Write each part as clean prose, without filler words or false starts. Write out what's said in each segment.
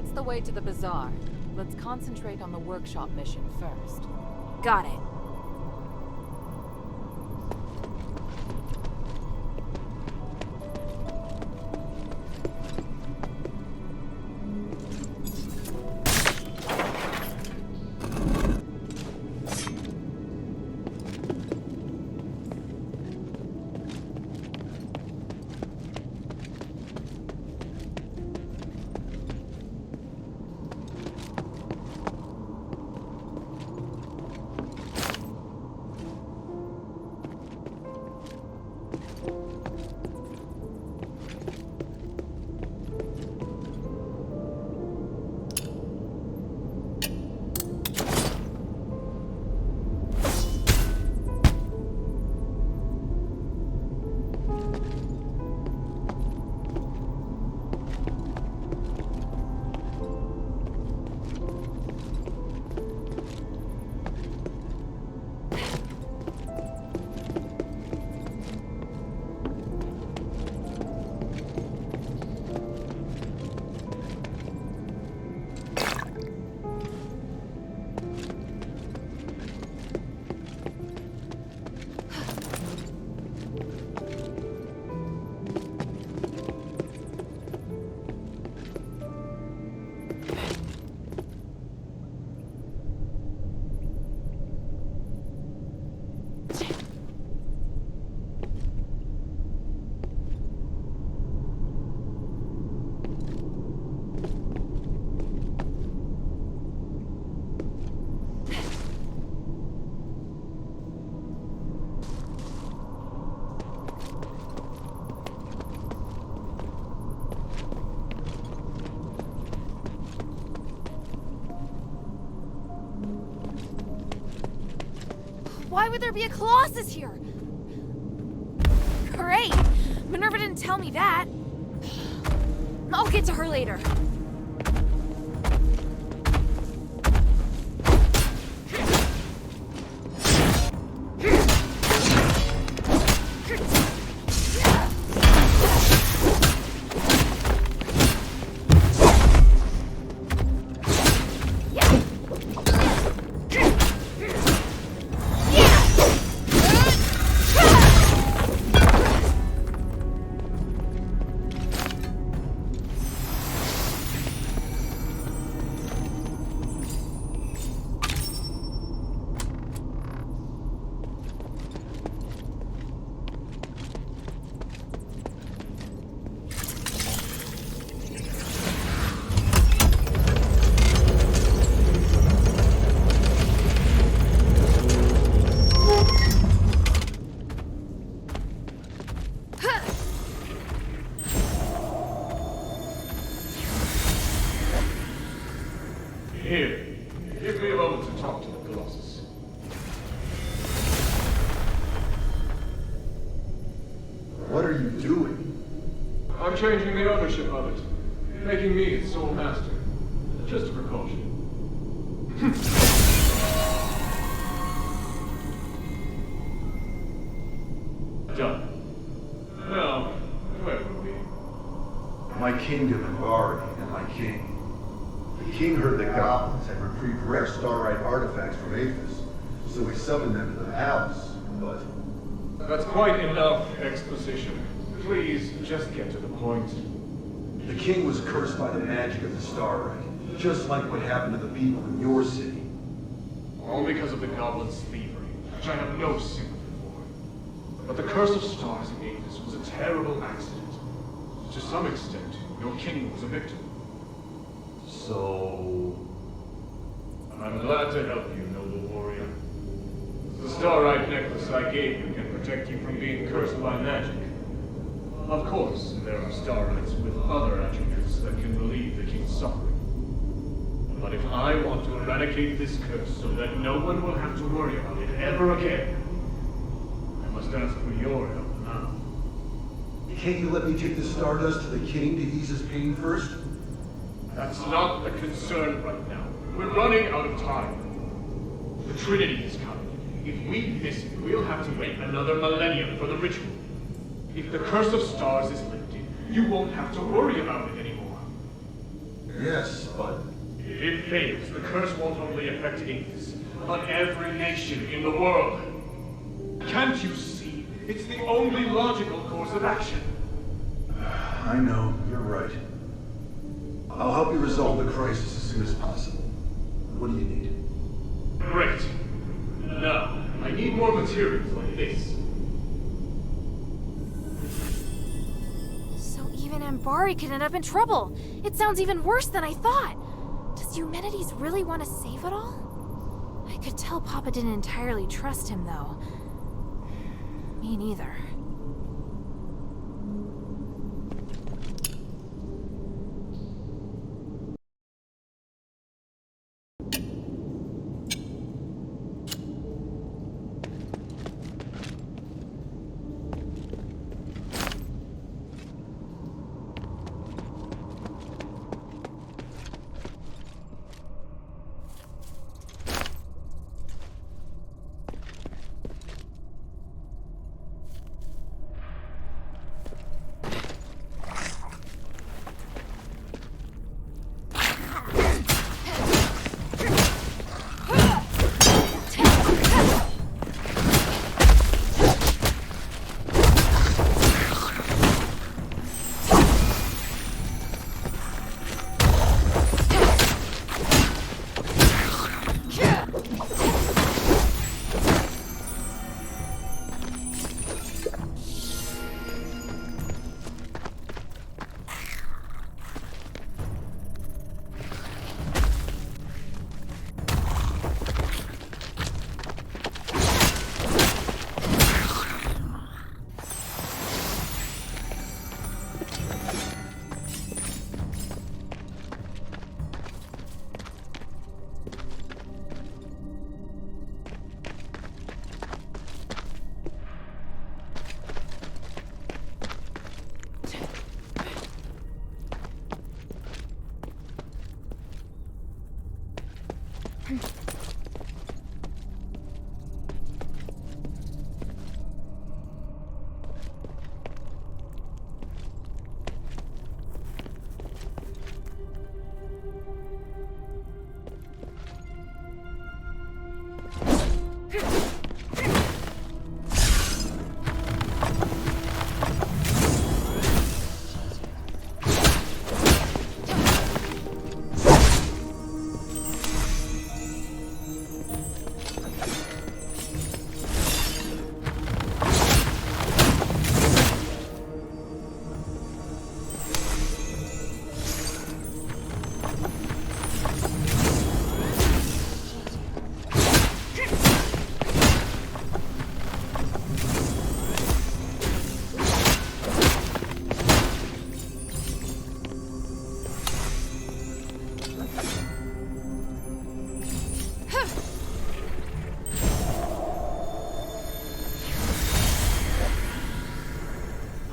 That's the way to the bazaar. Let's concentrate on the workshop mission first. Got it. Why would there be a Colossus here? Great! Minerva didn't tell me that. I'll get to her later. Here, give me a moment to talk to the Colossus. What are you doing? I'm changing the ownership of it, making me its sole master. Just a precaution. Done. Now, where were we? My kingdom and Bari and my king. The king heard the goblins had retrieved rare starlight artifacts from Aphis, so he summoned them to the palace, but... That's quite enough exposition. Please, just get to the point. The king was cursed by the magic of the starlight, just like what happened to the people in your city. All because of the goblin's thievery, which I have no sympathy for. But the curse of stars in Aphis was a terrible accident. To some extent, your king was a victim. So... I'm glad to help you, noble warrior. The starlight necklace I gave you can protect you from being cursed by magic. Of course, there are starlights with other attributes that can relieve the king's suffering. But if I want to eradicate this curse so that no one will have to worry about it ever again, I must ask for your help now. Can't you let me take the stardust to the king to ease his pain first? That's not the concern right now. We're running out of time. The Trinity is coming. If we miss it, we'll have to wait another millennium for the ritual. If the curse of stars is lifted, you won't have to worry about it anymore. Yes, but... If it fails, the curse won't only affect Athos, but every nation in the world. Can't you see? It's the only logical course of action. I know, you're right. I'll help you resolve the crisis as soon as possible. What do you need? Great. Now, I need more materials like this. So even Ambari could end up in trouble. It sounds even worse than I thought. Does Eumenides really want to save it all? I could tell Papa didn't entirely trust him, though. Me neither.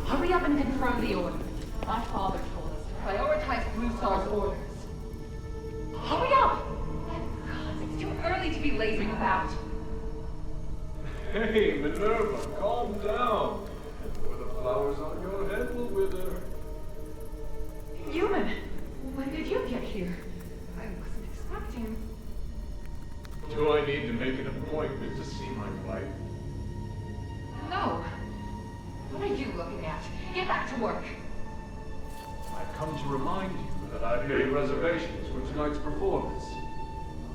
Hurry up and confirm the order. My father told us to prioritize Blue Star's orders. Hurry up! God, it's too early to be lazing about. Hey, Minerva, calm down. Or the flowers on your head will wither. Human, when did you get here? I wasn't expecting. Do I need to make an appointment to see my wife? No. What are you looking at? Get back to work. I've come to remind you that I've made reservations for tonight's performance.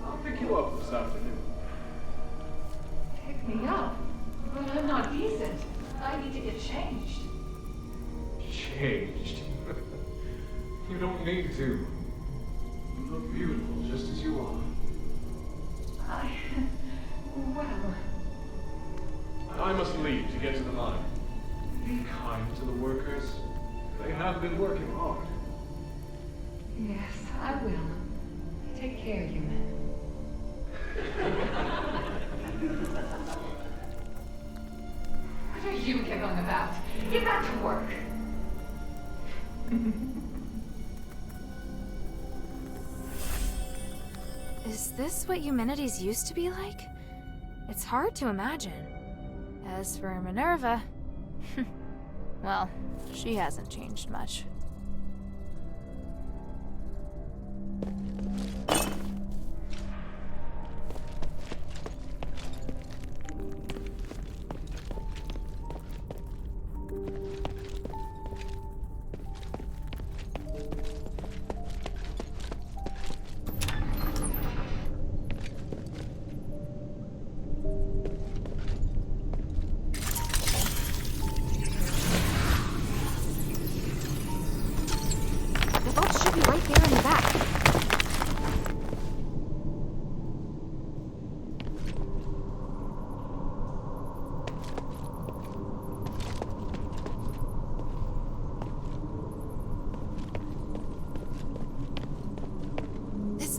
I'll pick you up this afternoon. Pick me up? But I'm not decent. I need to get changed. Changed? You don't need to. You look beautiful just as you are. Well... I must leave to get to the mine. Be kind to the workers. They have been working hard. Yes, I will. Take care, human. What are you giggling about? Get back to work. Is this what Eumenides used to be like? It's hard to imagine. As for Minerva, well, she hasn't changed much.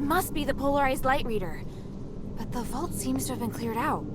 must be the polarized light reader. But the vault seems to have been cleared out.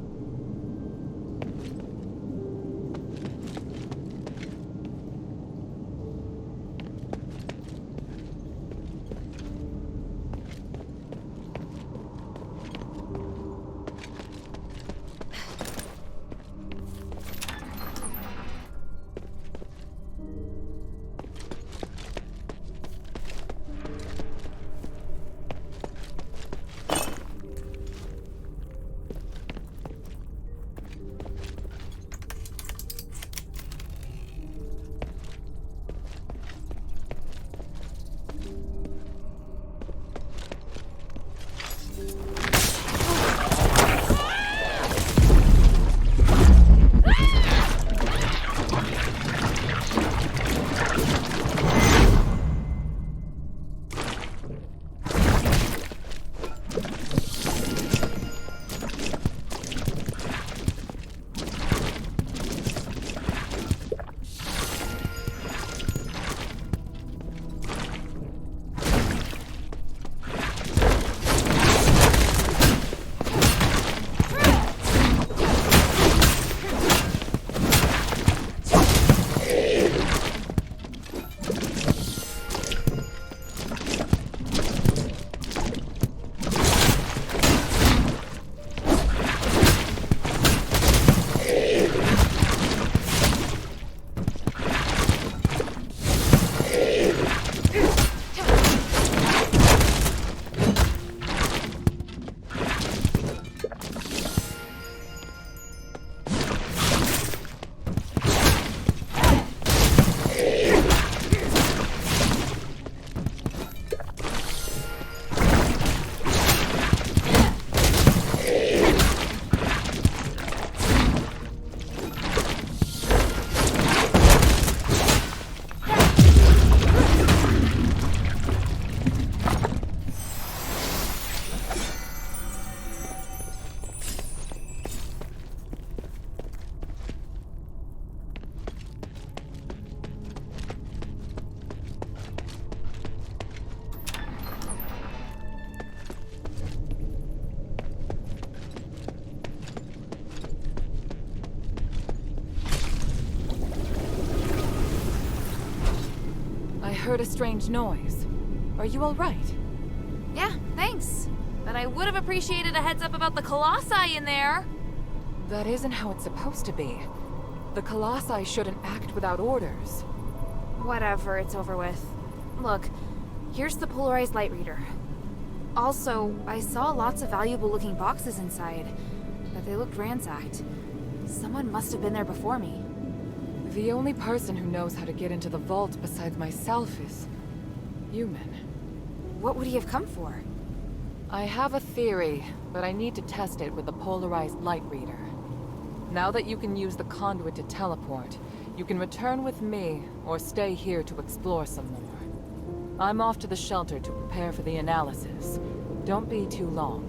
Heard a strange noise. Are you all right? Yeah, thanks. But I would have appreciated a heads up about the Colossi in there. That isn't how it's supposed to be. The Colossi shouldn't act without orders. Whatever, it's over with. Look, here's the polarized light reader. Also, I saw lots of valuable looking boxes inside, but they looked ransacked. Someone must have been there before me. The only person who knows how to get into the vault besides myself is human. What would he have come for? I have a theory, but I need to test it with the polarized light reader. Now that you can use the conduit to teleport, you can return with me or stay here to explore some more. I'm off to the shelter to prepare for the analysis. Don't be too long.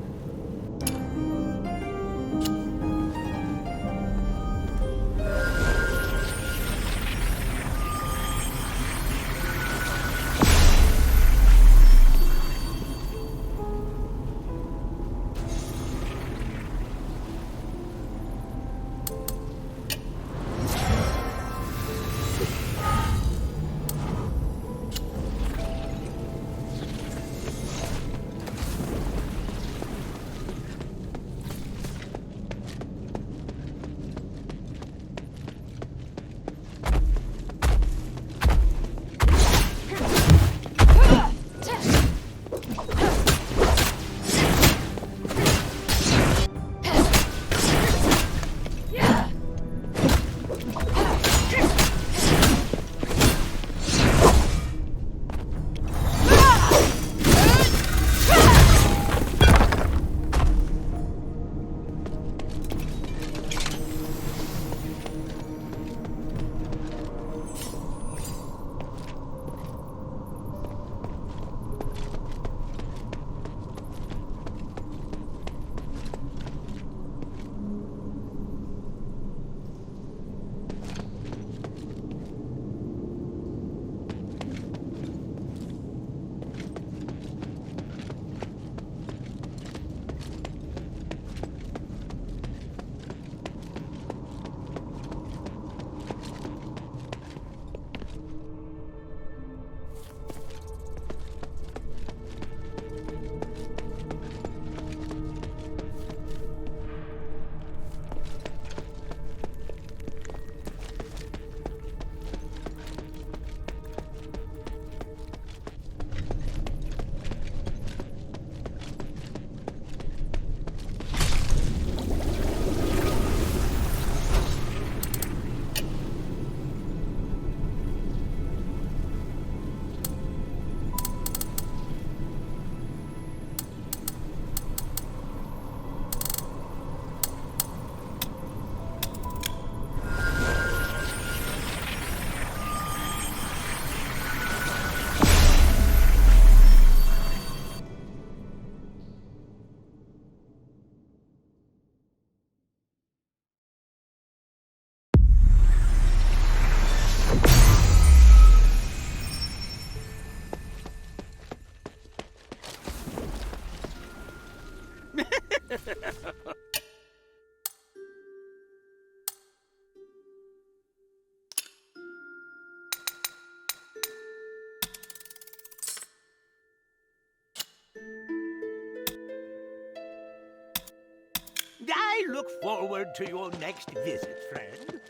look forward to your next visit, friend.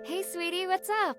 Hey, sweetie, what's up?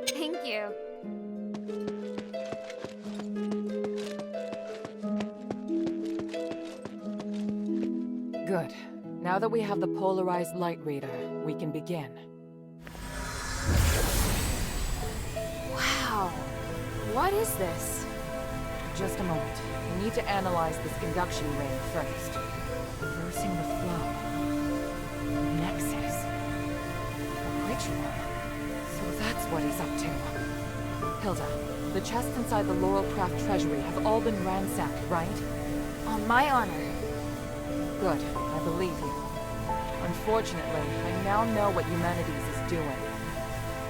Thank you. Good. Now that we have the polarized light reader, we can begin. Wow. What is this? Just a moment. We need to analyze this conduction ring first. Reversing the flow. Nexus. A ritual. So that's what he's up to. Hilda, the chests inside the Laurelcraft treasury have all been ransacked, right? On my honor. Good. I believe you. Unfortunately, I now know what Humanities is doing.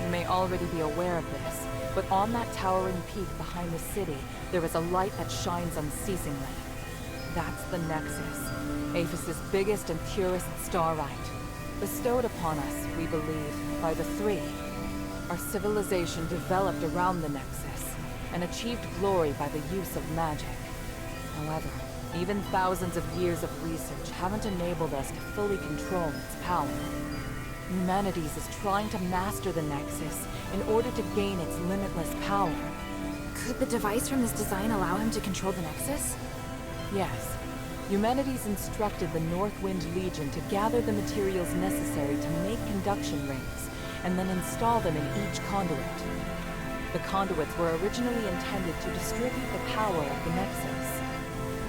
You may already be aware of this, but on that towering peak behind the city, there is a light that shines unceasingly. That's the Nexus, Aphis's biggest and purest starlight. Bestowed upon us, we believe, by the Three. Our civilization developed around the Nexus, and achieved glory by the use of magic. However, even thousands of years of research haven't enabled us to fully control its power. Humanities is trying to master the Nexus in order to gain its limitless power. Could the device from this design allow him to control the Nexus? Yes. Humanities instructed the Northwind Legion to gather the materials necessary to make conduction rings, and then install them in each conduit. The conduits were originally intended to distribute the power of the Nexus.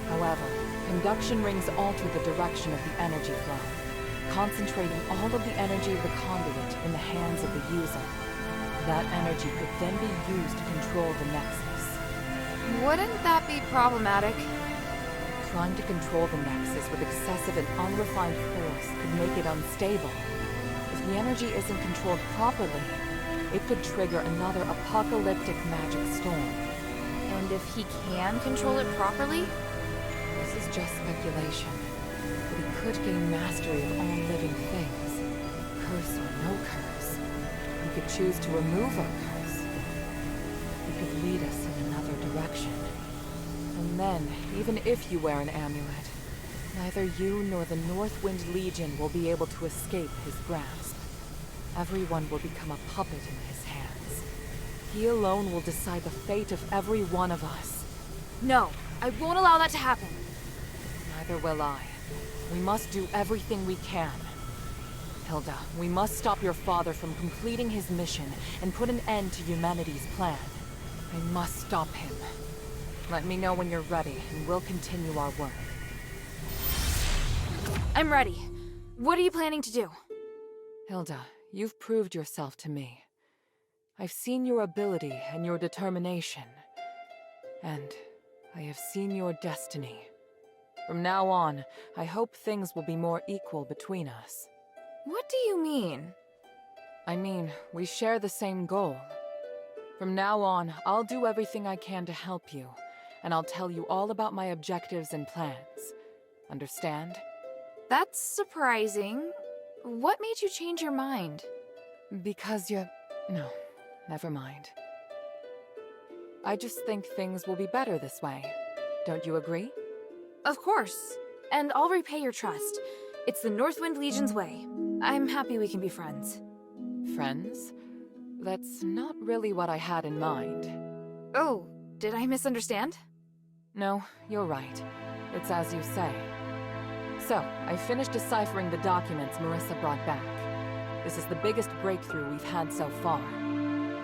However, conduction rings alter the direction of the energy flow, concentrating all of the energy of the conduit in the hands of the user. That energy could then be used to control the Nexus. Wouldn't that be problematic? Trying to control the Nexus with excessive and unrefined force could make it unstable. If the energy isn't controlled properly, it could trigger another apocalyptic magic storm. And if he can control it properly? This is just speculation, but he could gain mastery of all living things. Curse or no curse. He could choose to remove our curse. He could lead us in another direction. And then, even if you wear an amulet, neither you nor the Northwind Legion will be able to escape his grasp. Everyone will become a puppet in his hands. He alone will decide the fate of every one of us. No, I won't allow that to happen. Neither will I. We must do everything we can. Hilda, we must stop your father from completing his mission and put an end to humanity's plan. I must stop him. Let me know when you're ready, and we'll continue our work. I'm ready. What are you planning to do? Hilda, you've proved yourself to me. I've seen your ability and your determination. And I have seen your destiny. From now on, I hope things will be more equal between us. What do you mean? I mean, we share the same goal. From now on, I'll do everything I can to help you, and I'll tell you all about my objectives and plans. Understand? That's surprising. What made you change your mind? Because you're... No, never mind. I just think things will be better this way. Don't you agree? Of course. And I'll repay your trust. It's the Northwind Legion's way. I'm happy we can be friends. Friends? That's not really what I had in mind. Oh, did I misunderstand? No, you're right. It's as you say. So, I finished deciphering the documents Marissa brought back. This is the biggest breakthrough we've had so far.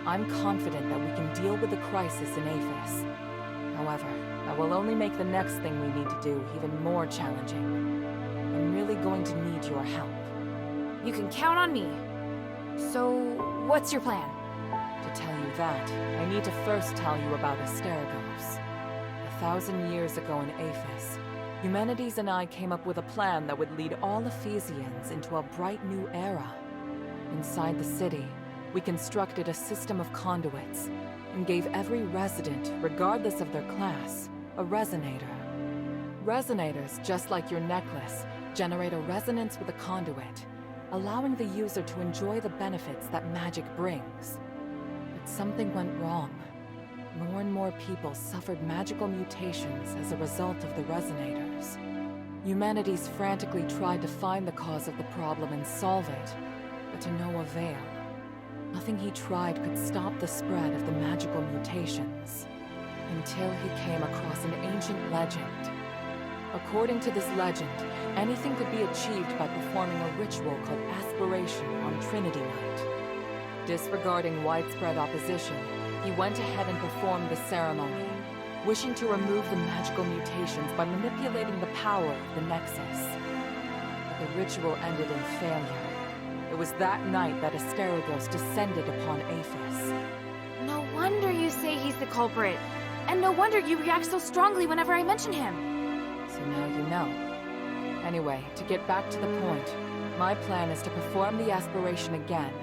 I'm confident that we can deal with the crisis in Aphis. However, that will only make the next thing we need to do even more challenging. I'm really going to need your help. You can count on me. So, what's your plan? To tell you that, I need to first tell you about Asterigos. 1,000 years ago in Aphis, Eumenides and I came up with a plan that would lead all Ephesians into a bright new era. Inside the city, we constructed a system of conduits and gave every resident, regardless of their class, a resonator. Resonators, just like your necklace, generate a resonance with a conduit, allowing the user to enjoy the benefits that magic brings. But something went wrong. More and more people suffered magical mutations as a result of the resonators. Eumenides frantically tried to find the cause of the problem and solve it, but to no avail. Nothing he tried could stop the spread of the magical mutations, until he came across an ancient legend. According to this legend, anything could be achieved by performing a ritual called Aspiration on Trinity Night. Disregarding widespread opposition, he went ahead and performed the ceremony, wishing to remove the magical mutations by manipulating the power of the Nexus. But the ritual ended in failure. It was that night that Asterigos descended upon Aphis. No wonder you say he's the culprit. And no wonder you react so strongly whenever I mention him. So now you know. Anyway, to get back to the point, my plan is to perform the aspiration again,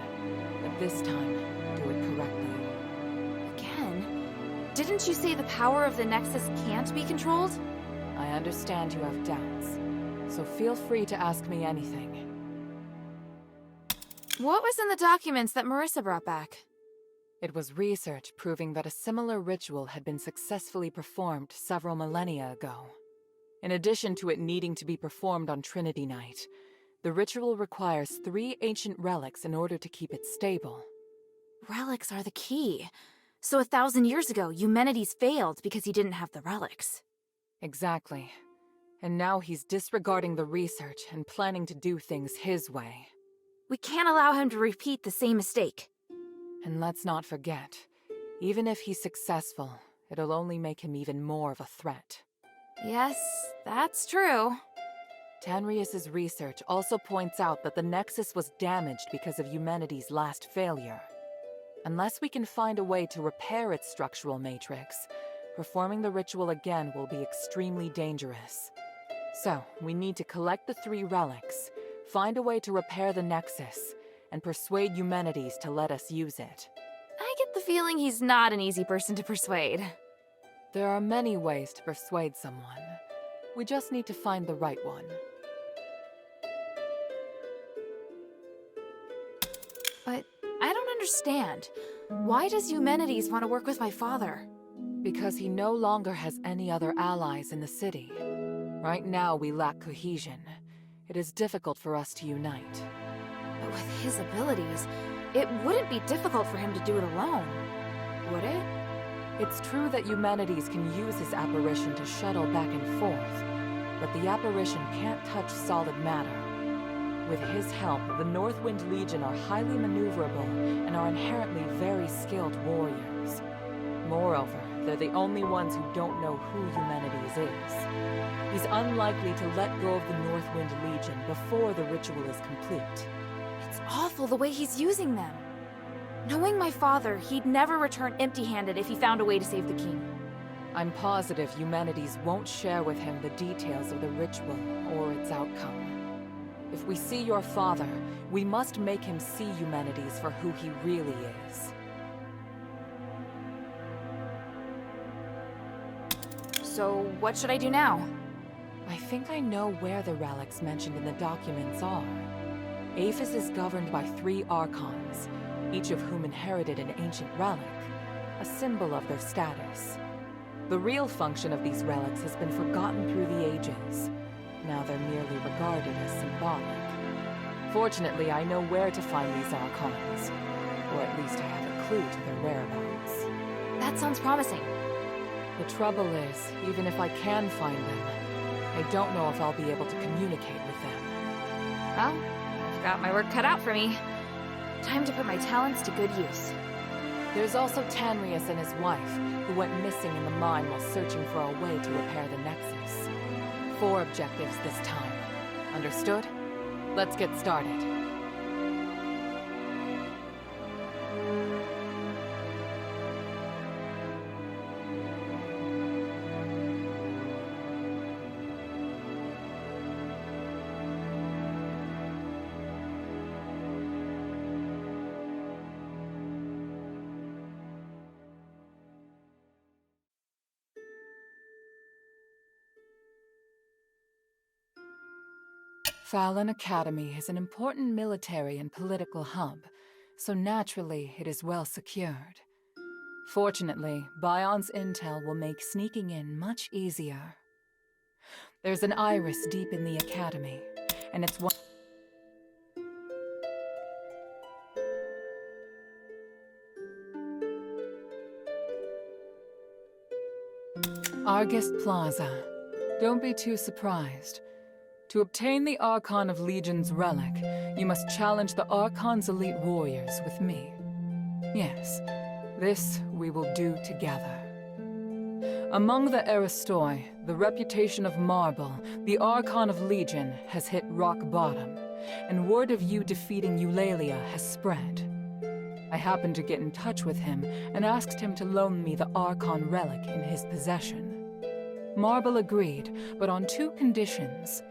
but this time, do it correctly. Again? Didn't you say the power of the Nexus can't be controlled? I understand you have doubts, so feel free to ask me anything. What was in the documents that Marissa brought back? It was research proving that a similar ritual had been successfully performed several millennia ago. In addition to it needing to be performed on Trinity Night, the ritual requires 3 ancient relics in order to keep it stable. Relics are the key. So 1,000 years ago, Eumenides failed because he didn't have the relics. Exactly. And now he's disregarding the research and planning to do things his way. We can't allow him to repeat the same mistake. And let's not forget, even if he's successful, it'll only make him even more of a threat. Yes, that's true. Tanrius's research also points out that the Nexus was damaged because of Eumenides' last failure. Unless we can find a way to repair its structural matrix, performing the ritual again will be extremely dangerous. So, we need to collect the 3 relics, find a way to repair the Nexus, and persuade Eumenides to let us use it. I get the feeling he's not an easy person to persuade. There are many ways to persuade someone. We just need to find the right one. But I don't understand. Why does Eumenides want to work with my father? Because he no longer has any other allies in the city. Right now, we lack cohesion. It is difficult for us to unite. But with his abilities, it wouldn't be difficult for him to do it alone, would it? It's true that Eumenides can use his apparition to shuttle back and forth, but the apparition can't touch solid matter. With his help, the Northwind Legion are highly maneuverable and are inherently very skilled warriors. Moreover, they're the only ones who don't know who Eumenides is. He's unlikely to let go of the Northwind Legion before the ritual is complete. It's awful the way he's using them. Knowing my father, he'd never return empty-handed if he found a way to save the king. I'm positive Eumenides won't share with him the details of the ritual or its outcome. If we see your father, we must make him see Eumenides for who he really is. So, what should I do now? I think I know where the relics mentioned in the documents are. Aphis is governed by 3 archons, each of whom inherited an ancient relic, a symbol of their status. The real function of these relics has been forgotten through the ages. Now they're merely regarded as symbolic. Fortunately, I know where to find these archons, or at least I have a clue to their whereabouts. That sounds promising. The trouble is, even if I can find them, I don't know if I'll be able to communicate with them. Well, I've got my work cut out for me. Time to put my talents to good use. There's also Tanrius and his wife, who went missing in the mine while searching for a way to repair the Nexus. 4 objectives this time. Understood? Let's get started. Fallon Academy is an important military and political hub, so naturally it is well secured. Fortunately, Bion's intel will make sneaking in much easier. There's an iris deep in the academy, and it's one... Argus Plaza. Don't be too surprised. To obtain the Archon of Legion's relic, you must challenge the Archon's elite warriors with me. Yes, this we will do together. Among the Aristoi, the reputation of Marble, the Archon of Legion, has hit rock bottom, and word of you defeating Eulalia has spread. I happened to get in touch with him and asked him to loan me the Archon relic in his possession. Marble agreed, but on 2 conditions.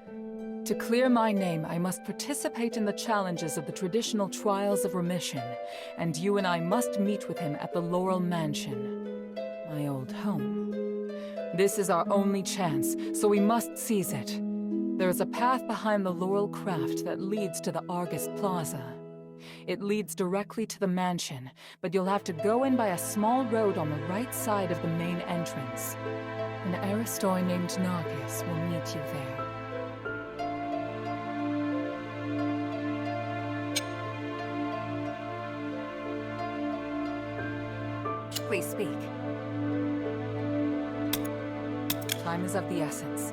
To clear my name, I must participate in the challenges of the traditional Trials of Remission, and you and I must meet with him at the Laurel Mansion, my old home. This is our only chance, so we must seize it. There is a path behind the Laurel Craft that leads to the Argus Plaza. It leads directly to the mansion, but you'll have to go in by a small road on the right side of the main entrance. An Aristoi named Narcus will meet you there. Please speak. Time is of the essence.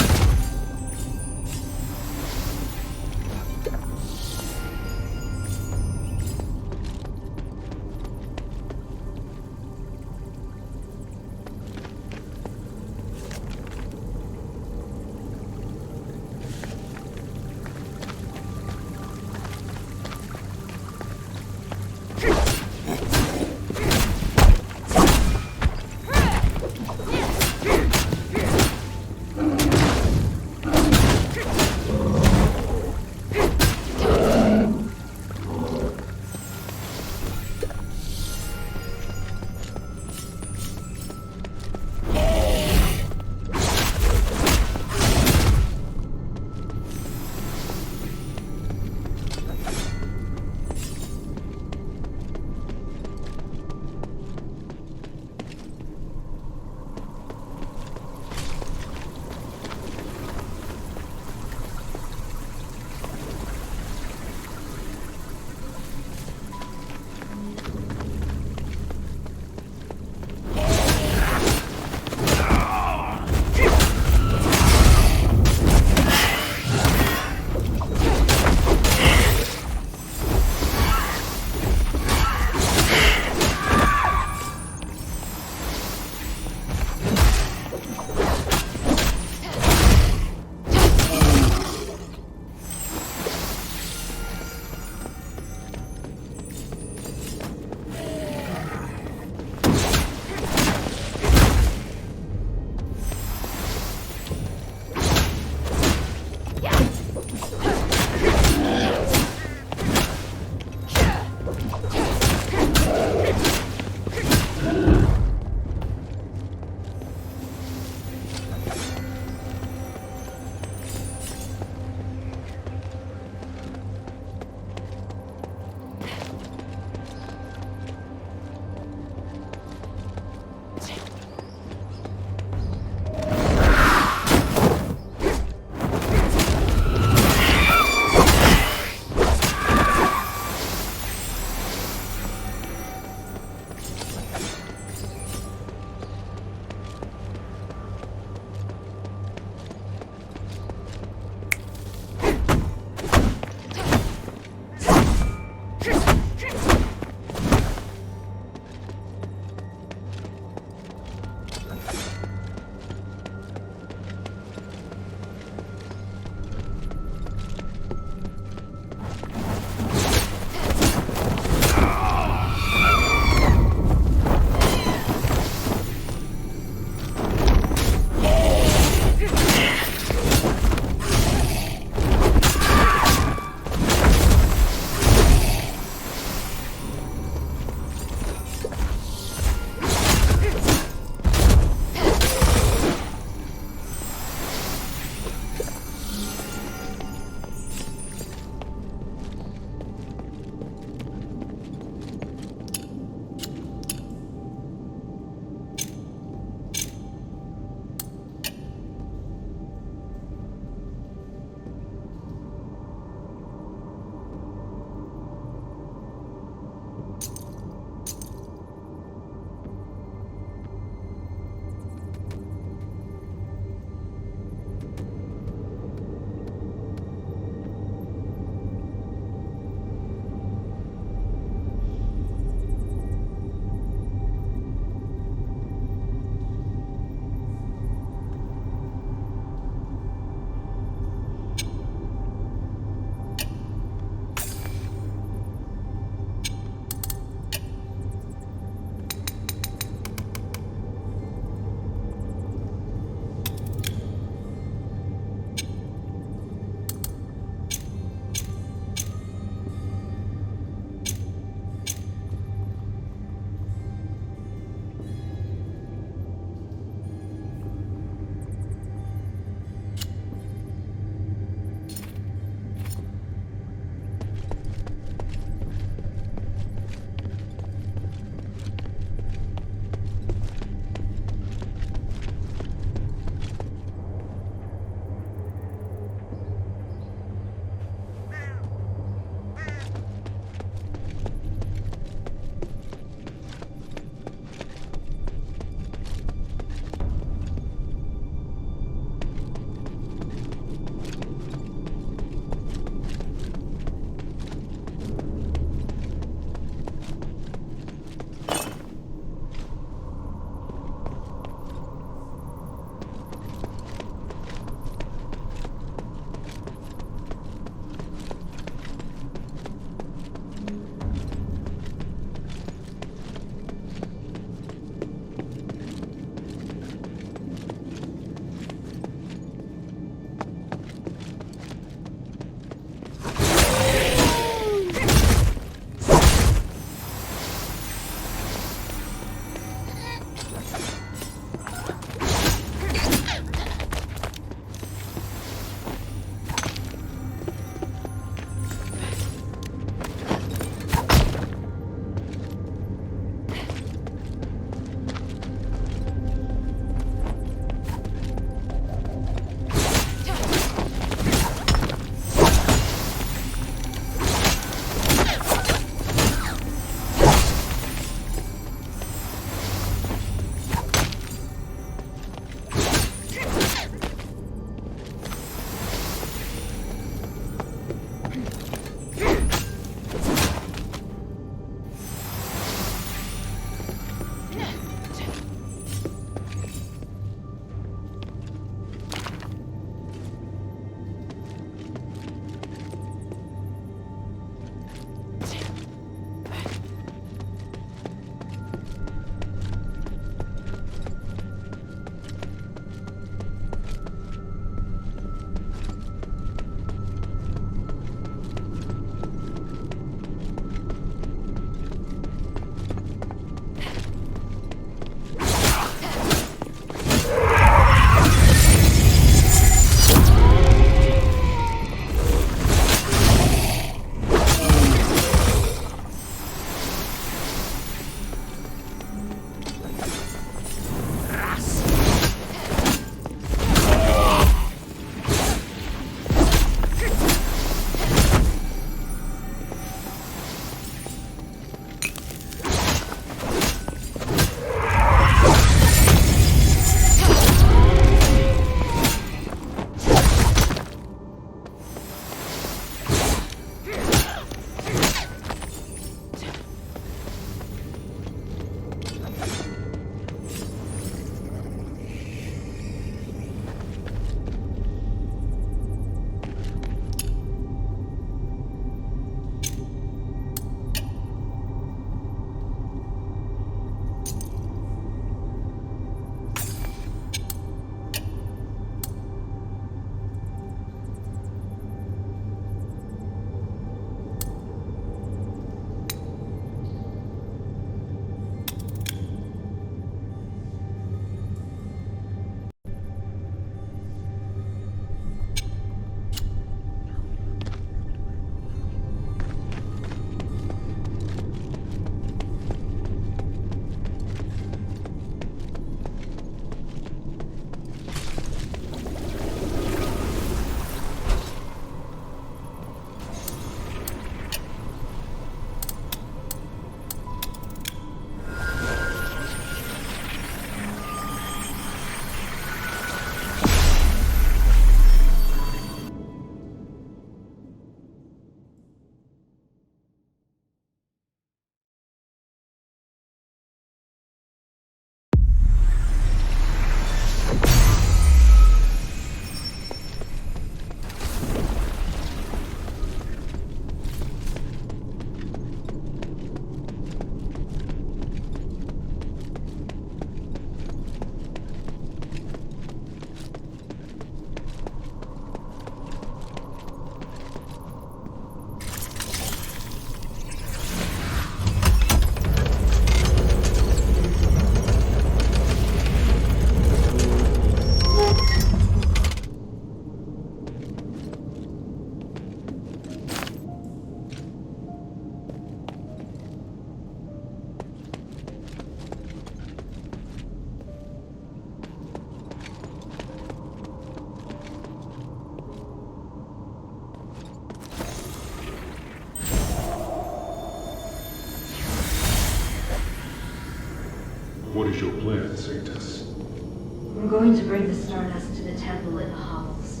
What is your plan, Sanctus? I'm going to bring the Stardust to the temple in the hovels.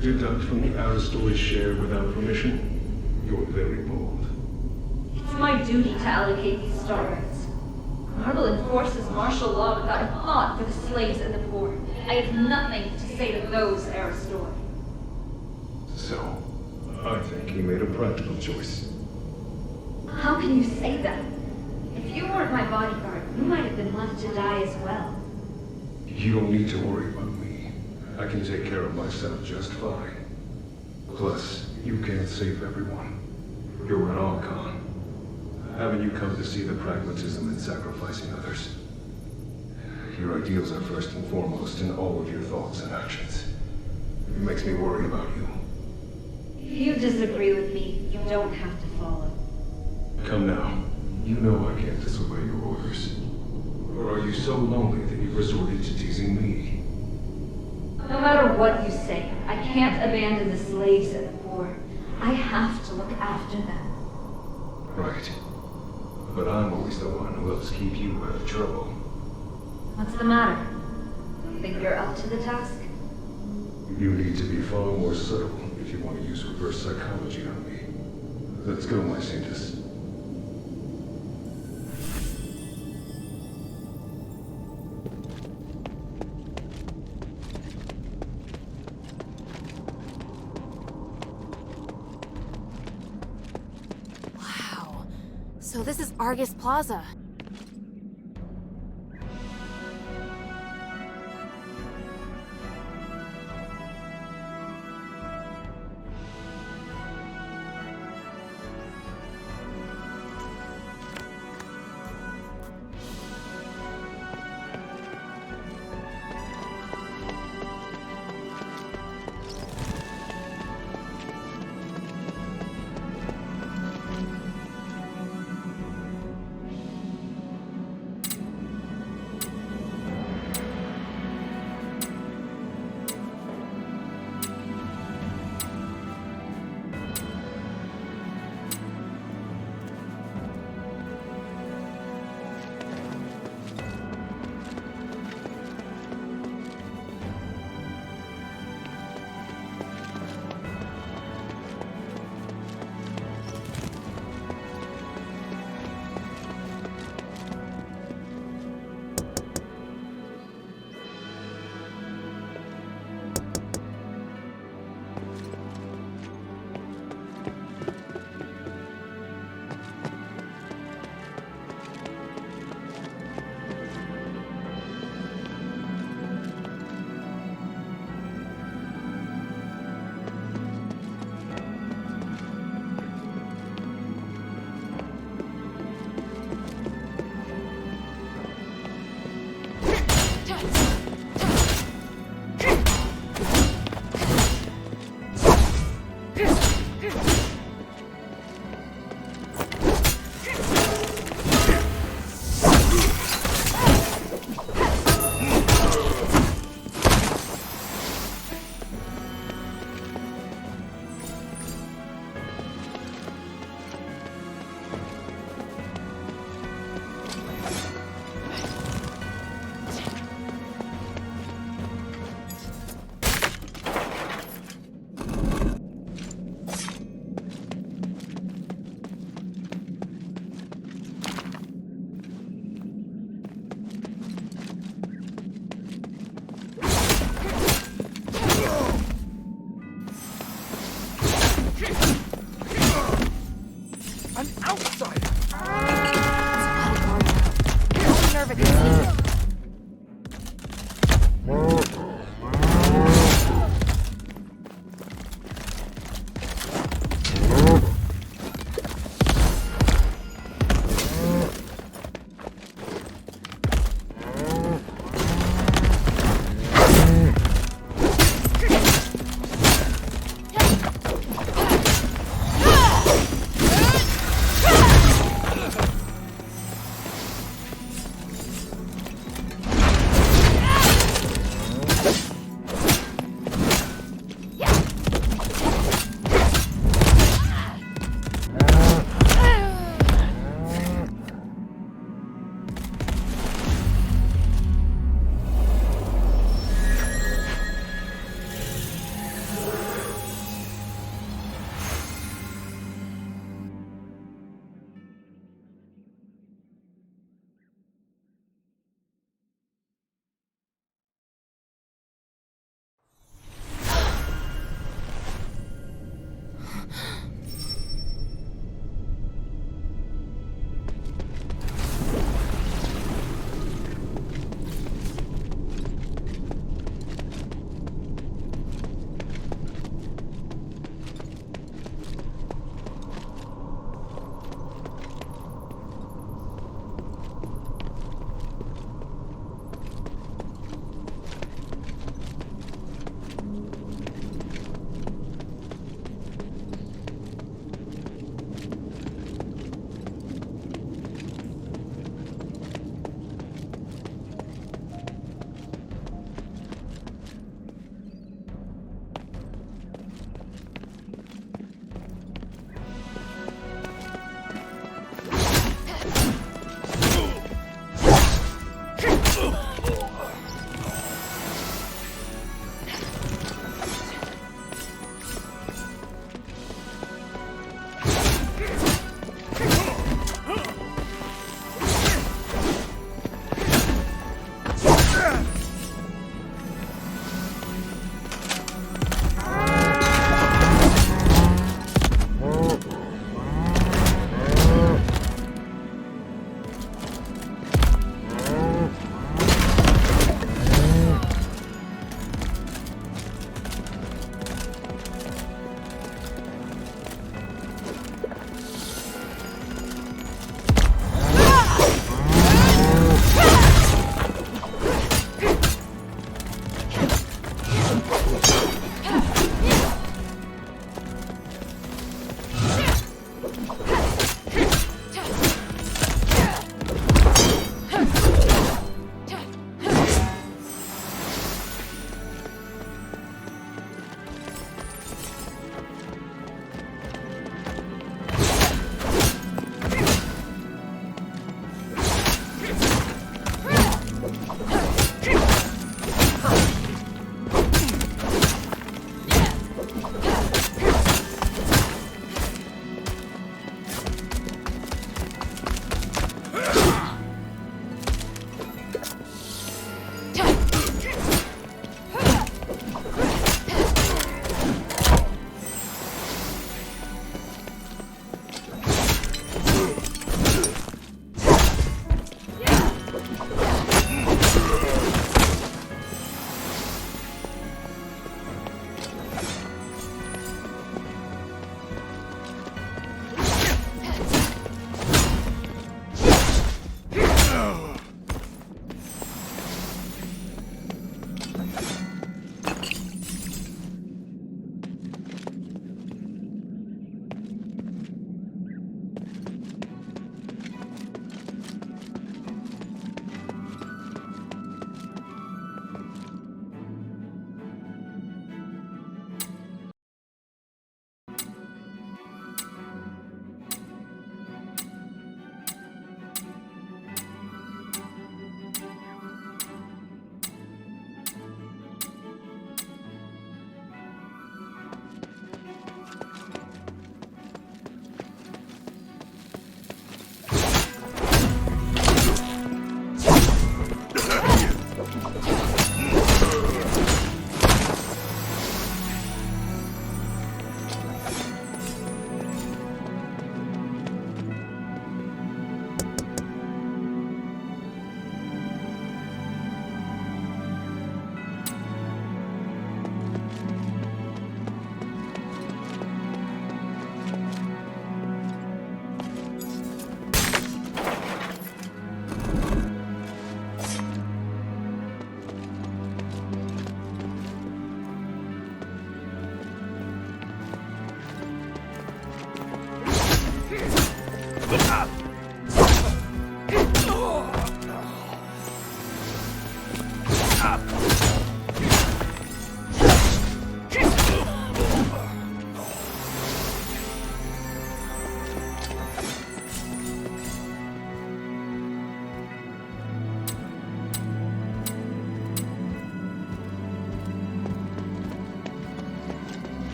Deduct from the Asterigos share without permission? You're very bold. It's my duty to allocate these Stardust. Marble enforces martial law without a thought for the slaves and the poor. I have nothing to say to those Aristor. So, I think he made a practical choice. How can you say that? If you weren't my bodyguard, you might have been left to die as well. You don't need to worry about me. I can take care of myself just fine. Plus, you can't save everyone. You're an Archon. Haven't you come to see the pragmatism in sacrificing others? Your ideals are first and foremost in all of your thoughts and actions. It makes me worry about you. If you disagree with me, you don't have to follow. Come now. You know I can't disobey your orders. Or are you so lonely that you've resorted to teasing me? No matter what you say, I can't abandon the slaves and the poor. I have to look after them. Right. But I'm always the one who helps keep you out of trouble. What's the matter? Think you're up to the task? You need to be far more subtle if you want to use reverse psychology on me. Let's go, my Sanctus. Wow. So this is Argus Plaza.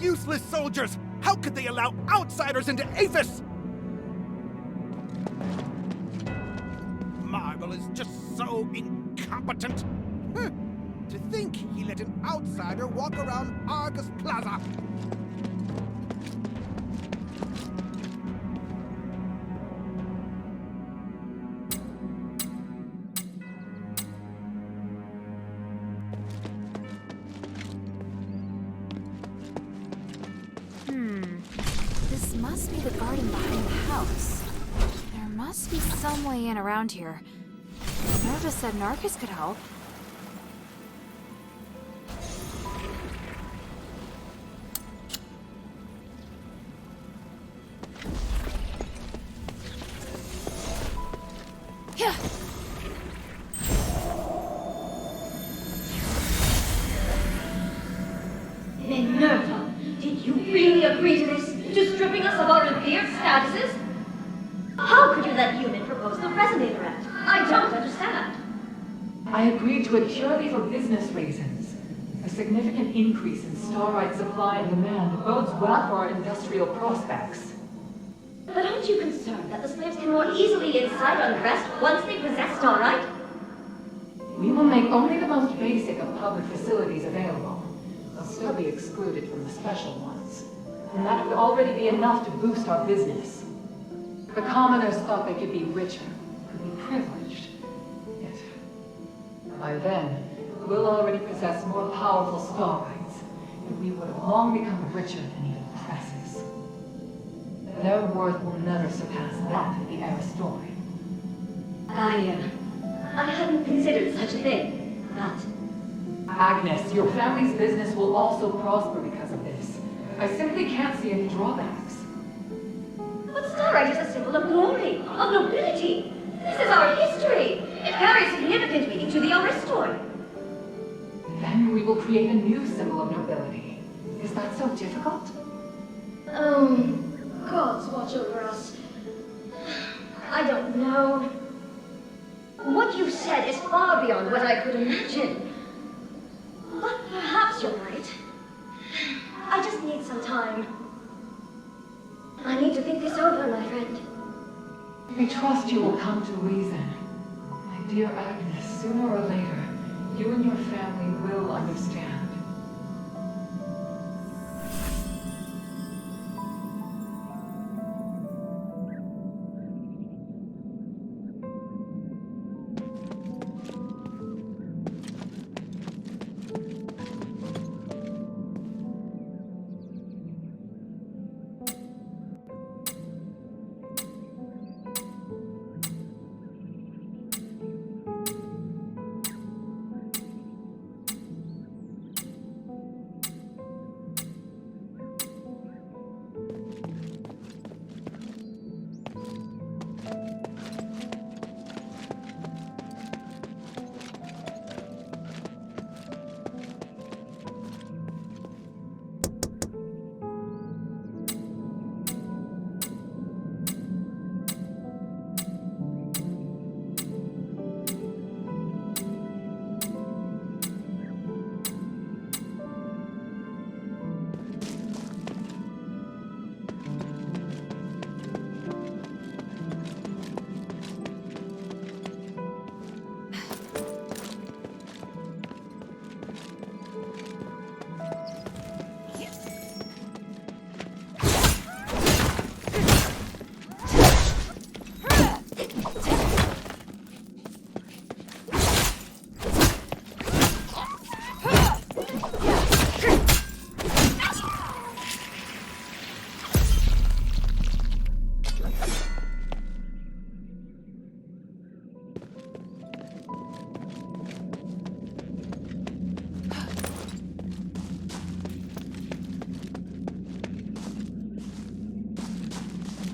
useless soldiers! How could they allow outsiders into Aphis? Marvel is just so incompetent. To think he let an outsider walk around Argus Plaza. This must be the garden behind the house. There must be some way in around here. Nerva said Narcus could help. Yeah. Minerva, did you really agree to this? To stripping us of our revered statuses? How could you let human propose the Resonator Act? I don't understand. I agreed to it purely for business reasons. A significant increase in starite supply and demand bodes well for our industrial prospects. But aren't you concerned that the slaves can more easily incite unrest once they possess starite? We will make only the most basic of public facilities available. They'll still be excluded from the special ones. And that would already be enough to boost our business. The commoners thought they could be richer, could be privileged. Yet, by then, we'll already possess more powerful starites, and we would have long become richer than even presses. Their worth will never surpass that of the Aristori. I hadn't considered such a thing, but... Agnes, your family's business will also prosper because of this. I simply can't see any drawbacks. But starite is a symbol of glory, of nobility. This is our history. It carries significant meaning to the Aristori. Then we will create a new symbol of nobility. Is that so difficult? Gods watch over us. I don't know. What you said is far beyond what I could imagine. But perhaps you're right. I just need some time. I need to think this over, my friend. We trust you will come to reason. My dear Agnes, sooner or later, you and your family will understand.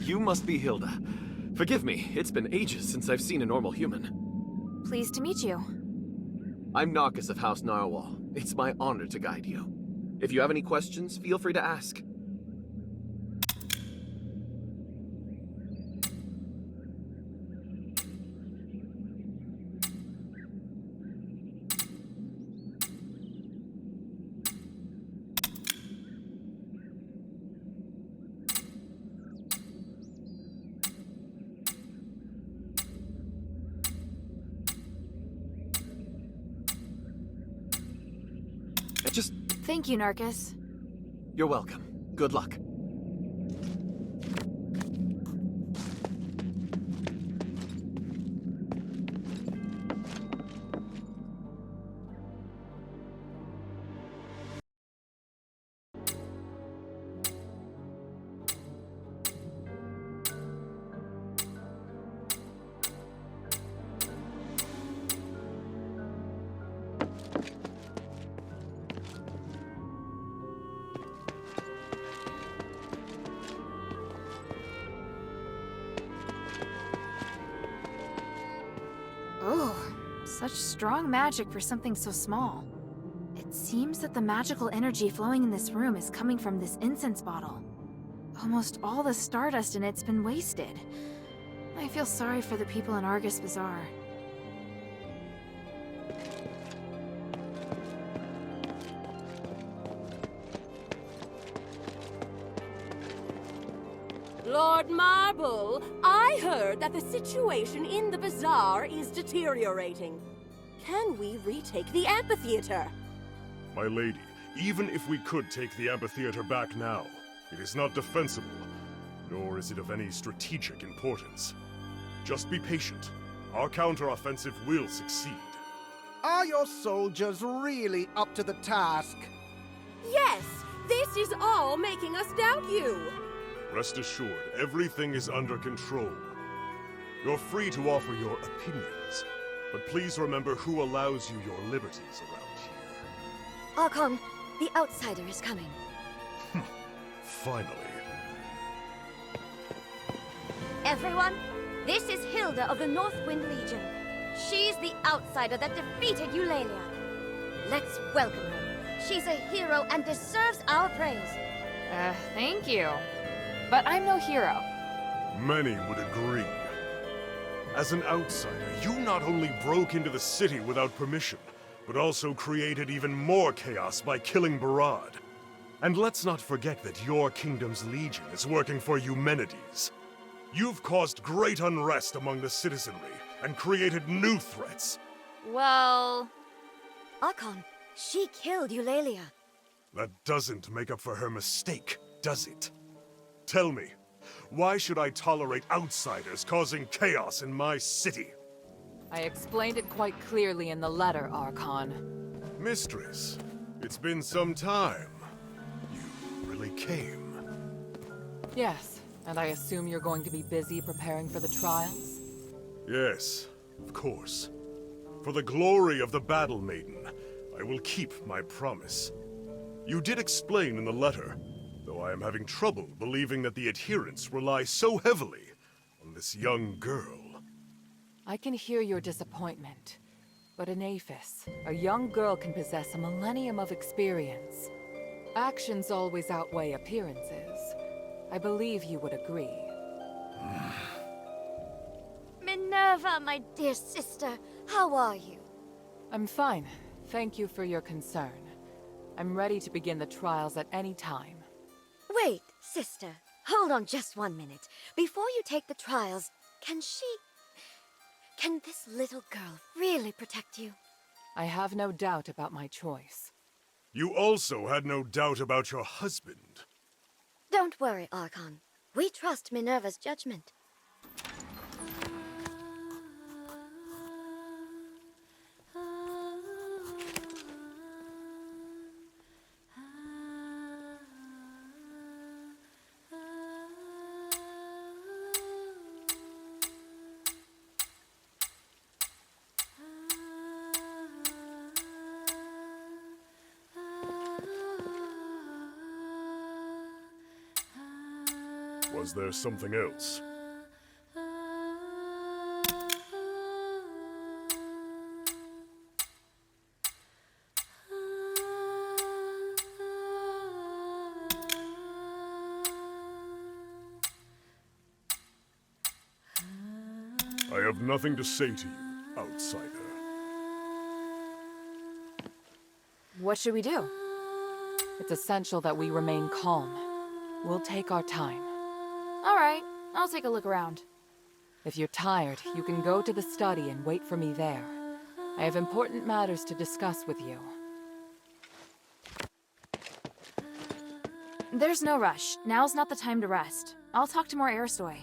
You must be Hilda. Forgive me, it's been ages since I've seen a normal human. Pleased to meet you. I'm Narcus of House Narwhal. It's my honor to guide you. If you have any questions, feel free to ask. Just... Thank you, Narcus. You're welcome. Good luck. Oh, such strong magic for something so small. It seems that the magical energy flowing in this room is coming from this incense bottle. Almost all the stardust in it's been wasted. I feel sorry for the people in Argus Bazaar. Lord Marble, I heard that the situation in the bazaar is deteriorating. Can we retake the amphitheater? My lady, even if we could take the amphitheater back now, it is not defensible, nor is it of any strategic importance. Just be patient. Our counteroffensive will succeed. Are your soldiers really up to the task? Yes, this is all making us doubt you. Rest assured, everything is under control. You're free to offer your opinions, but please remember who allows you your liberties around here. Archon, the outsider is coming. Finally. Everyone, this is Hilda of the Northwind Legion. She's the outsider that defeated Eulalia. Let's welcome her. She's a hero and deserves our praise. Thank you. But I'm no hero. Many would agree. As an outsider, you not only broke into the city without permission, but also created even more chaos by killing Barad. And let's not forget that your kingdom's legion is working for Eumenides. You've caused great unrest among the citizenry and created new threats. Well... Archon, she killed Eulalia. That doesn't make up for her mistake, does it? Tell me, why should I tolerate outsiders causing chaos in my city? I explained it quite clearly in the letter, Archon. Mistress, it's been some time. You really came. Yes, and I assume you're going to be busy preparing for the trials? Yes, of course. For the glory of the Battle Maiden, I will keep my promise. You did explain in the letter, though I am having trouble believing that the adherents rely so heavily on this young girl. I can hear your disappointment, but in Aphis, a young girl can possess a millennium of experience. Actions always outweigh appearances. I believe you would agree. Minerva, my dear sister, how are you? I'm fine. Thank you for your concern. I'm ready to begin the trials at any time. Wait, sister. Hold on just 1 minute. Before you take the trials, can this little girl really protect you? I have no doubt about my choice. You also had no doubt about your husband. Don't worry, Archon. We trust Minerva's judgment. Was there something else? I have nothing to say to you, outsider. What should we do? It's essential that we remain calm. We'll take our time. All right, I'll take a look around. If you're tired, you can go to the study and wait for me there. I have important matters to discuss with you. There's no rush. Now's not the time to rest. I'll talk to more Aristoi.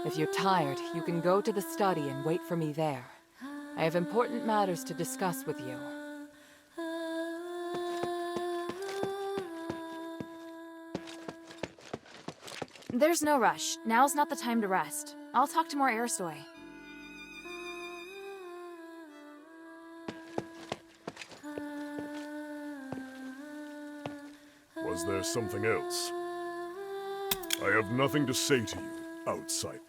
If you're tired, you can go to the study and wait for me there. I have important matters to discuss with you. There's no rush. Now's not the time to rest. I'll talk to more Aristoi. Was there something else? I have nothing to say to you, outside.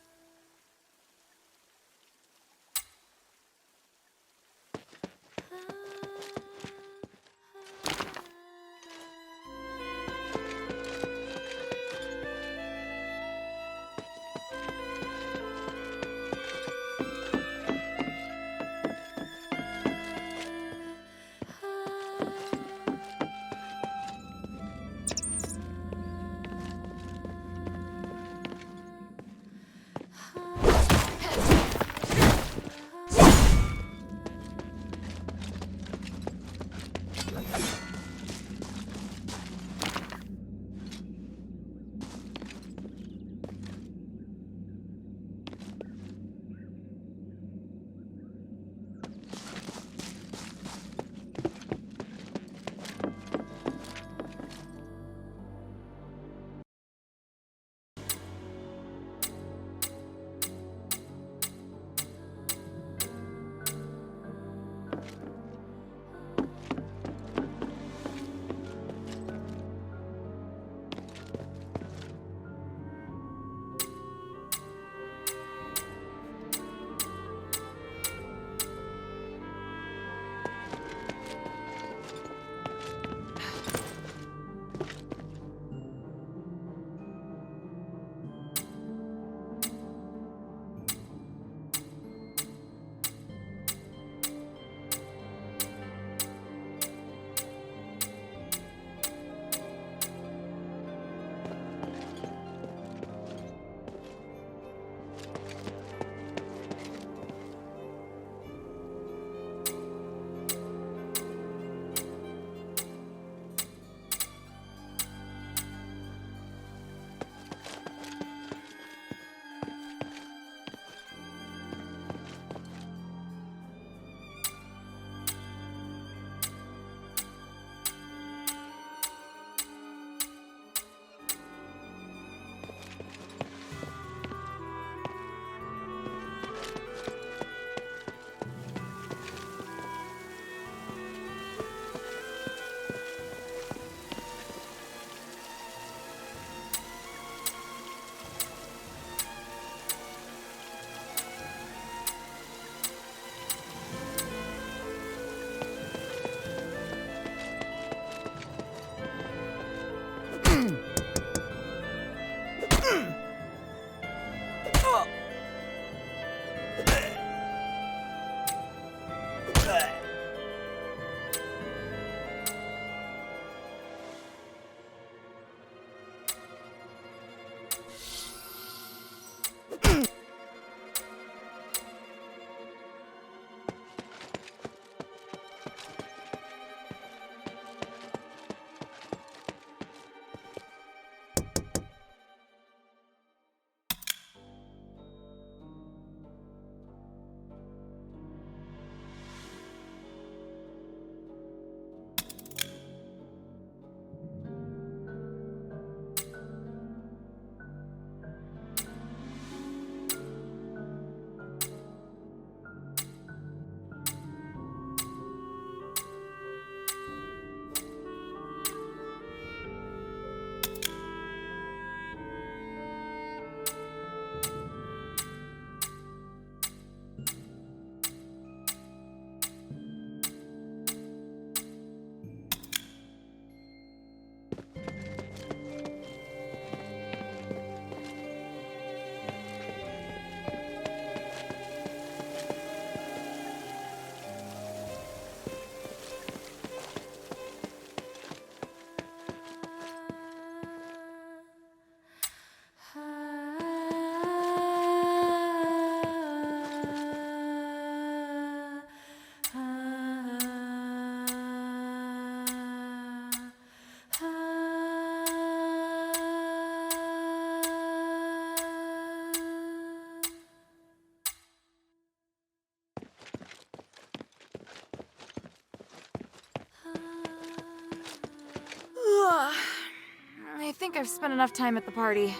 I think I've spent enough time at the party.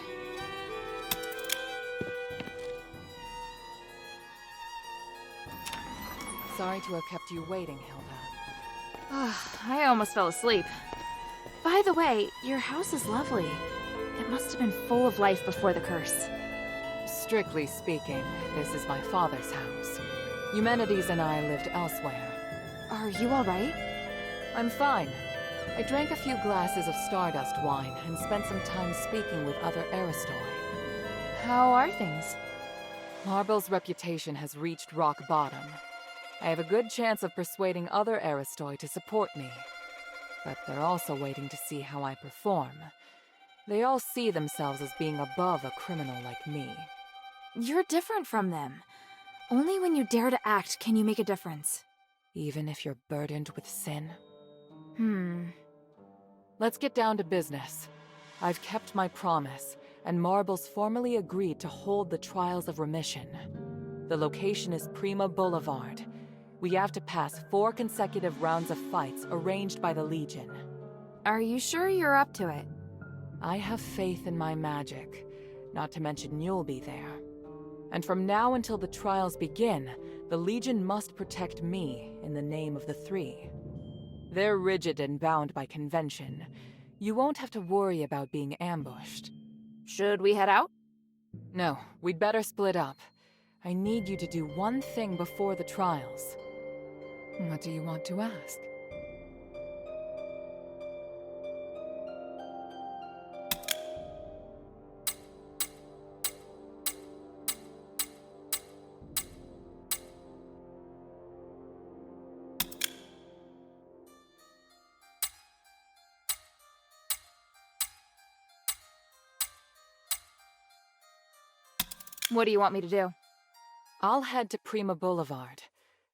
Sorry to have kept you waiting, Hilda. I almost fell asleep. By the way, your house is lovely. It must have been full of life before the curse. Strictly speaking, this is my father's house. Eumenides and I lived elsewhere. Are you alright? I'm fine. I drank a few glasses of Stardust wine and spent some time speaking with other Aristoi. How are things? Marble's reputation has reached rock bottom. I have a good chance of persuading other Aristoi to support me. But they're also waiting to see how I perform. They all see themselves as being above a criminal like me. You're different from them. Only when you dare to act can you make a difference. Even if you're burdened with sin? Let's get down to business. I've kept my promise, and Marble's formally agreed to hold the Trials of Remission. The location is Prima Boulevard. We have to pass 4 consecutive rounds of fights arranged by the Legion. Are you sure you're up to it? I have faith in my magic, not to mention you'll be there. And from now until the trials begin, the Legion must protect me in the name of the 3. They're rigid and bound by convention. You won't have to worry about being ambushed. Should we head out? No, we'd better split up. I need you to do one thing before the trials. What do you want to ask? What do you want me to do? I'll head to Prima Boulevard.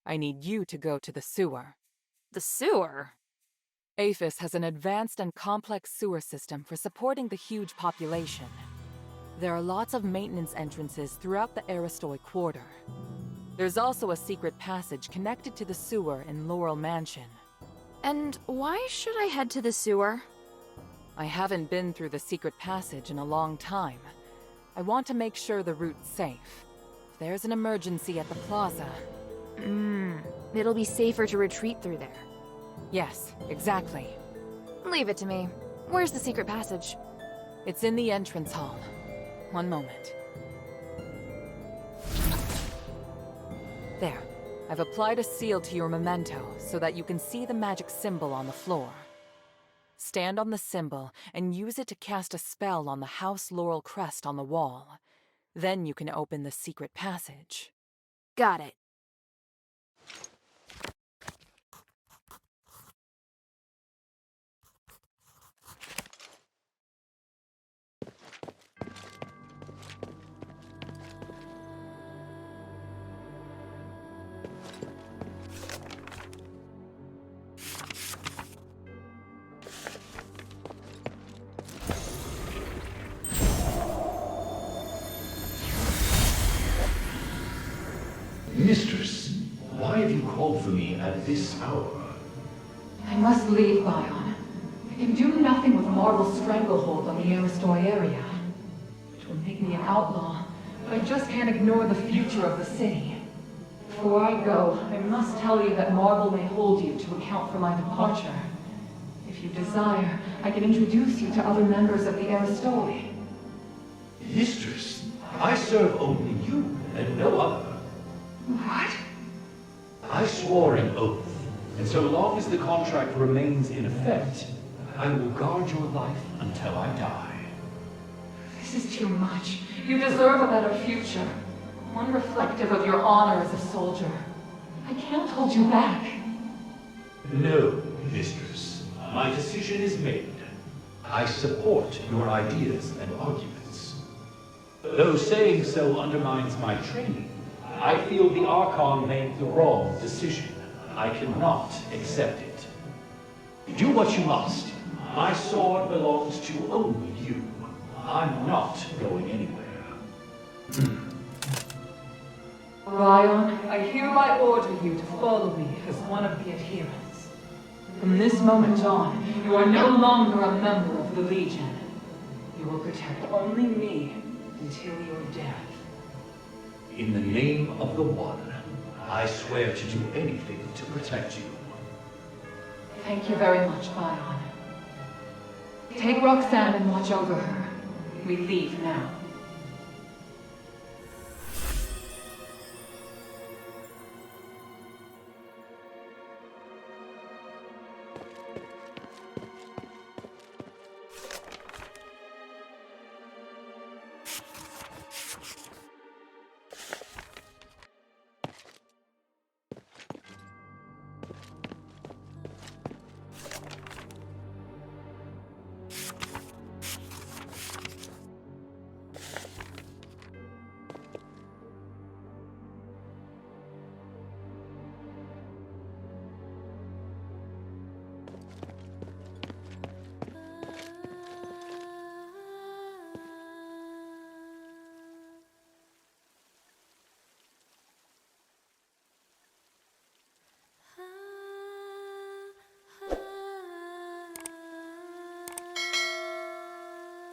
I need you to go to the sewer. The sewer? Aphis has an advanced and complex sewer system for supporting the huge population. There are lots of maintenance entrances throughout the Aristoi Quarter. There's also a secret passage connected to the sewer in Laurel Mansion. And why should I head to the sewer? I haven't been through the secret passage in a long time. I want to make sure the route's safe. If there's an emergency at the plaza... It'll be safer to retreat through there. Yes, exactly. Leave it to me. Where's the secret passage? It's in the entrance hall. One moment. There. I've applied a seal to your memento so that you can see the magic symbol on the floor. Stand on the symbol and use it to cast a spell on the House Laurel crest on the wall. Then you can open the secret passage. Got it. Mistress, why have you called for me at this hour? I must leave, Bion. I can do nothing with Marble's stranglehold on the Aristoi area. It will make me an outlaw, but I just can't ignore the future of the city. Before I go, I must tell you that Marble may hold you to account for my departure. If you desire, I can introduce you to other members of the Aristoi. Mistress, I serve only you and no other. What? I swore an oath, and so long as the contract remains in effect, I will guard your life until I die. This is too much. You deserve a better future. One reflective of your honor as a soldier. I can't hold you back. No, mistress. My decision is made. I support your ideas and arguments. Though saying so undermines my training, I feel the Archon made the wrong decision. I cannot accept it. Do what you must. My sword belongs to only you. I'm not going anywhere. Ryan, I hereby order you to follow me as one of the adherents. From this moment on, you are no longer a member of the Legion. You will protect only me until your death. In the name of the One, I swear to do anything to protect you. Thank you very much, Bion. Take Roxanne and watch over her. We leave now.